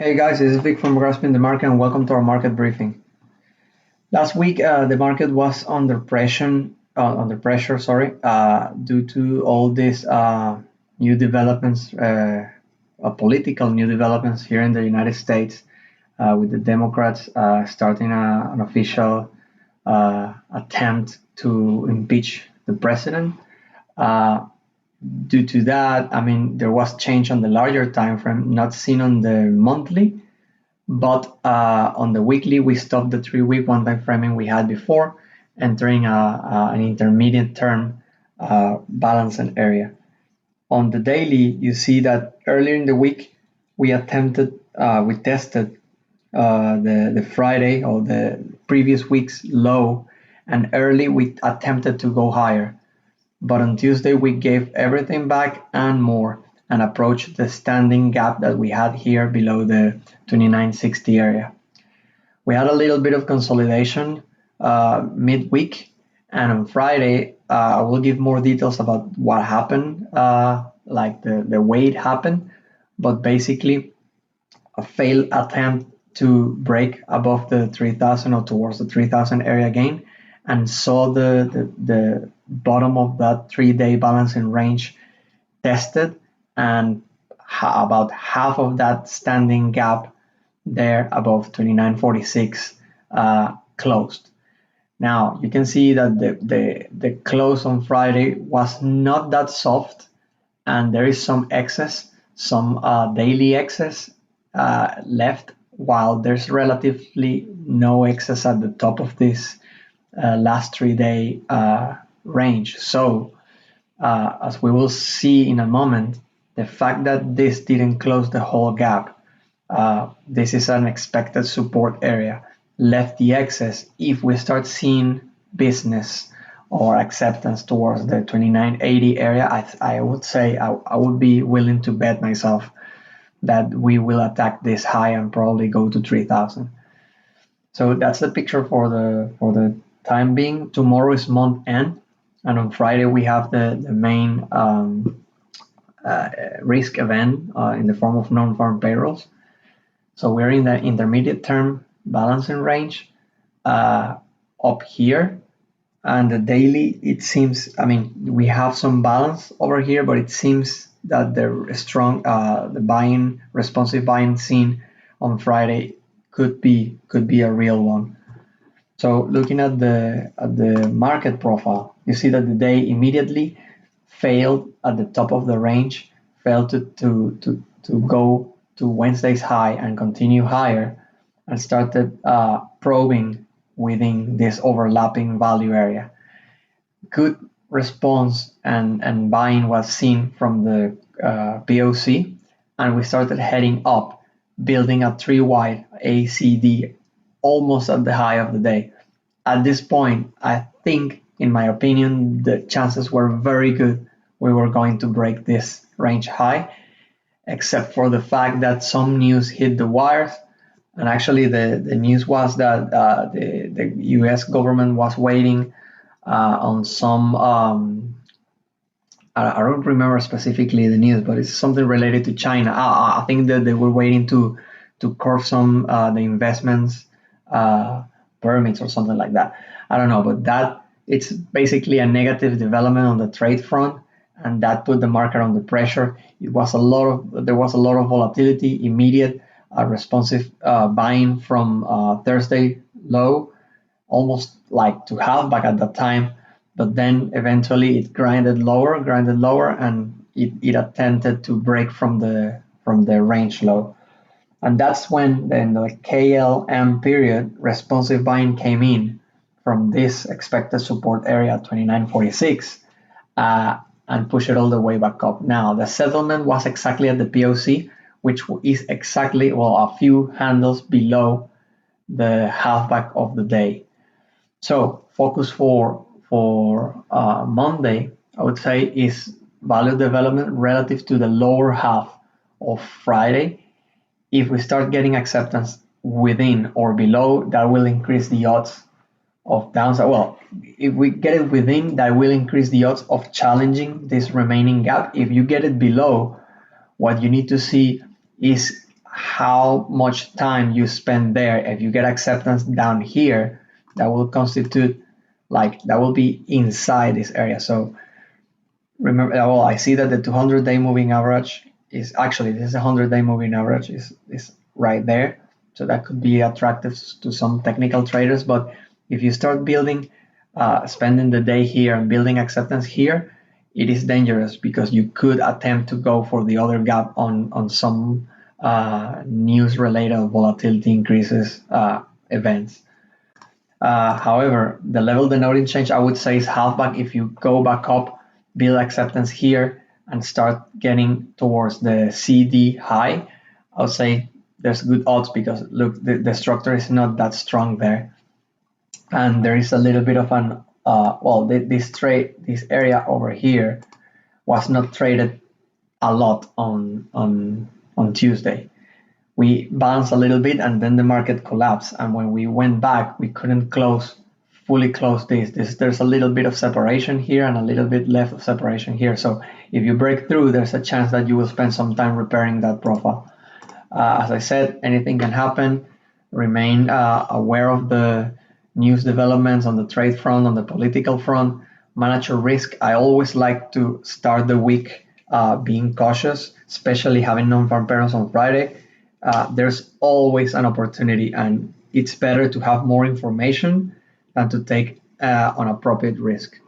Hey guys, this is Vic from Grasping the Market and welcome to our market briefing. Last week, the market was under pressure, due to all these new developments, political new developments here in the United States, with the Democrats starting an official attempt to impeach the president. Uh, Due to that, I mean, there was change on the larger time frame, not seen on the monthly, but on the weekly, we stopped the 3 week one time framing we had before, entering an intermediate term balancing area. On the daily, you see that earlier in the week, we tested the Friday or the previous week's low, and early we attempted to go higher. But on Tuesday, we gave everything back and more and approached the standing gap that we had here below the 2960 area. We had a little bit of consolidation midweek, and on Friday, I will give more details about what happened, like the way it happened, but basically a failed attempt to break above the 3000 or towards the 3000 area again, and saw the bottom of that 3 day balancing range tested, and about half of that standing gap there above 2946 closed. Now you can see that the close on Friday was not that soft, and there is some excess, some daily excess left, while there's relatively no excess at the top of this last 3 day range. So, as we will see in a moment, the fact that this didn't close the whole gap, this is an expected support area, left the excess. If we start seeing business or acceptance towards the 2980 area, I would say I would be willing to bet myself that we will attack this high and probably go to 3000. So that's the picture for the time being. Tomorrow is month end, and on Friday we have the main risk event in the form of non-farm payrolls. So we're in the intermediate term balancing range up here, and the daily, it seems, I mean, we have some balance over here, but it seems that the buying, responsive buying seen on Friday could be a real one. So looking at the market profile, you see that the day immediately failed at the top of the range, failed to go to Wednesday's high and continue higher, and started probing within this overlapping value area. Good response and buying was seen from the POC, and we started heading up, building a 3 wide ACD almost at the high of the day. At this point, I think, in my opinion, the chances were very good we were going to break this range high, except for the fact that some news hit the wires. And actually, the news was that the US government was waiting on some, I don't remember specifically the news, but it's something related to China. I think that they were waiting to curb some the investments permits or something like that. I don't know, but that it's basically a negative development on the trade front, and that put the market under pressure. There was a lot of volatility, immediate responsive buying from Thursday low, almost like to half back at that time, but then eventually it grinded lower, and it attempted to break from the range low. And that's when then the KLM period responsive buying came in from this expected support area 2946 and push it all the way back up. Now the settlement was exactly at the POC, which is exactly, well, a few handles below the halfback of the day. So focus for Monday, I would say, is value development relative to the lower half of Friday. If we start getting acceptance within or below, that will increase the odds of downside. Well, if we get it within, that will increase the odds of challenging this remaining gap. If you get it below, what you need to see is how much time you spend there. If you get acceptance down here, that will constitute that will be inside this area. So remember, well, I see that the 200-day moving average is actually, this is a 100-day moving average is right there. So that could be attractive to some technical traders. But if you start building, spending the day here and building acceptance here, it is dangerous because you could attempt to go for the other gap on some news related volatility increases events. However, the level denoting change, I would say, is halfback. If you go back up, build acceptance here, and start getting towards the CD high, I would say there's good odds because look, the structure is not that strong there, and there is a little bit of an this area over here was not traded a lot on Tuesday. We bounced a little bit and then the market collapsed. And when we went back, we couldn't fully close this. There's a little bit of separation here and a little bit left of separation here. So if you break through, there's a chance that you will spend some time repairing that profile. As I said, anything can happen. Remain aware of the news developments on the trade front, on the political front. Manage your risk. I always like to start the week being cautious, especially having non-farm payrolls on Friday. There's always an opportunity, and it's better to have more information than to take unappropriate risk.